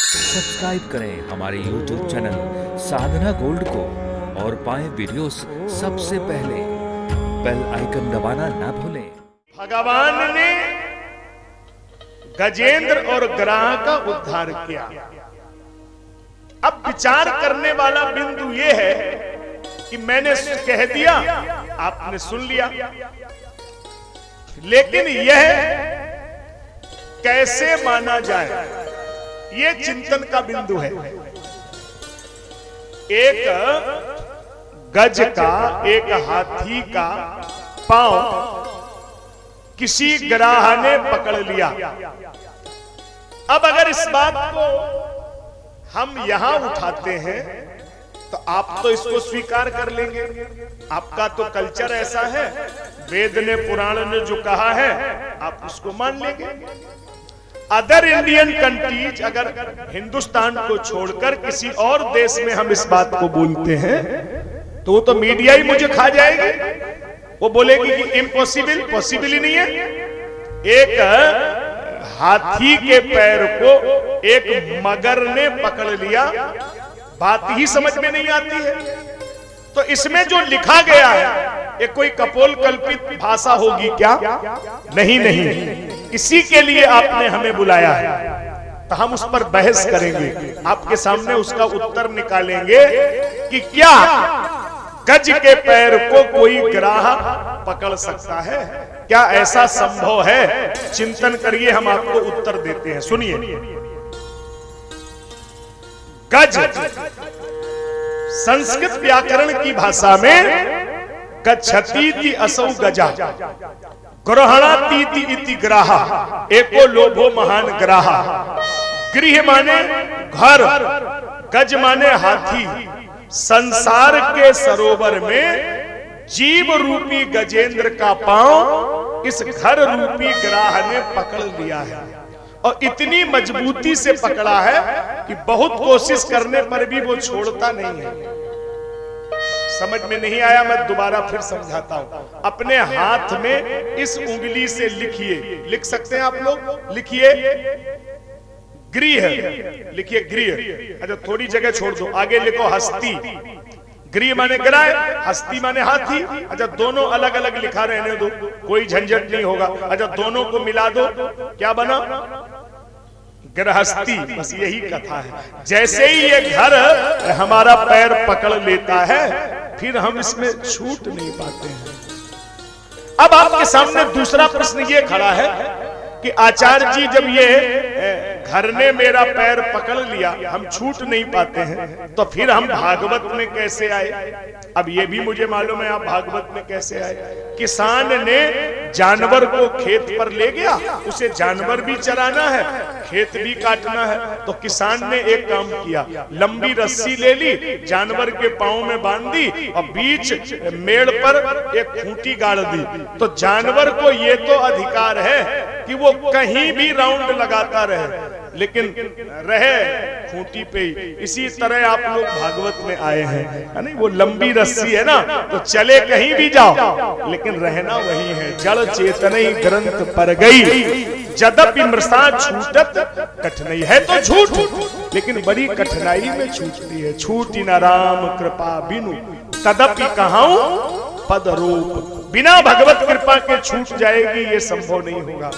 Subscribe करें हमारे YouTube channel साधना gold को और पाएं वीडियोस सबसे पहले। बेल आइकन दबाना ना भूलें। भगवान ने गजेंद्र और ग्राह का उद्धार किया। अब विचार करने वाला बिंदु यह है कि मैंने कह दिया, आपने सुन लिया, लेकिन यह कैसे माना जाए, यह चिंतन का बिंदु है। एक गज का, एक हाथी का पांव किसी ग्राह ने पकड़ लिया। अब अगर इस बात को हम यहां उठाते हैं तो आप तो इसको स्वीकार कर लेंगे, आपका तो कल्चर ऐसा है, वेद ने पुराण ने जो कहा है आप उसको मान लेंगे। अदर इंडियन कंट्रीज, अगर हिंदुस्तान को छोड़कर किसी और देश में हम इस बात को बोलते हैं तो वो तो मीडिया ही मुझे खा जाएगी। वो बोलेगी कि इम्पॉसिबल, पॉसिबल ही नहीं है। एक हाथी के पैर को एक मगर ने पकड़ लिया, बात ही समझ में नहीं आती है। तो इसमें जो लिखा गया है ये कोई कपोल कल्पित भाषा होगी क्या? नहीं नहीं, इसी के लिए आपने हमें बुलाया है, तो हम उस पर बहस करेंगे, आपके सामने उसका उत्तर निकालेंगे कि क्या गज के पैर को कोई ग्राह पकड़ सकता है, क्या ऐसा संभव है? चिंतन करिए, हम आपको उत्तर देते हैं। सुनिए, गज संस्कृत व्याकरण की भाषा में गच्छतीति असौ गजा, ग्रहणातीति इति ग्राह, एको लोभो महान ग्राह। गृह माने घर, गज माने हाथी। संसार के सरोवर में जीव रूपी गजेंद्र का पांव इस घर रूपी ग्राह ने पकड़ लिया है, और इतनी मजबूती से पकड़ा है कि बहुत कोशिश करने पर भी वो छोड़ता नहीं है। समझ में नहीं आया, मैं दोबारा फिर समझाता हूं। अपने हाथ में इस उंगली से लिखिए, लिख सकते हैं आप लोग, लिखिए गृह, लिखिए गृह। अच्छा थोड़ी जगह छोड़ दो, आगे लिखो हस्ती। गृह माने ग्राह, हस्ती माने हाथी। अच्छा दोनों अलग अलग लिखा रहने दो, कोई झंझट नहीं होगा। अच्छा दोनों को मिला दो, क्या बना? गृहस्थी। बस यही कथा है। जैसे ही ये घर हमारा पैर पकड़ लेता है फिर हम इसमें छूट नहीं पाते हैं। अब आपके सामने दूसरा प्रश्न ये खड़ा है कि आचार्य जी, जब ये घर ने मेरा पैर पकड़ लिया, हम छूट नहीं पाते हैं, तो फिर हम भागवत में कैसे आए? अब ये भी मुझे मालूम है आप भागवत में कैसे आए। किसान ने जानवर को खेत पर ले गया, उसे जानवर भी चराना है, खेत भी काटना है, तो किसान ने एक काम किया, लंबी रस्सी ले ली, जानवर के पांव में बांध दी और बीच मेड़ पर एक खूंटी गाड़ दी। तो जानवर को ये तो अधिकार है कि वो कहीं भी राउंड लगाता रहे, लेकिन रहे खूंटी पे ही। इसी तरह आप लोग भागवत में आए हैं, है नहीं? वो लंबी रस्सी है ना, तो चले कहीं भी जाओ लेकिन रहना वही है। जड़ चेतन ग्रंथ पर गई, जदपि मृषा छूटत कठिनाई। है तो झूठ, लेकिन बड़ी कठिनाई में छूटती है। छूटी न राम कृपा बिनु, तदपि कहाऊं पद रूप। बिना भगवत कृपा के छूट जाएगी, ये संभव नहीं होगा।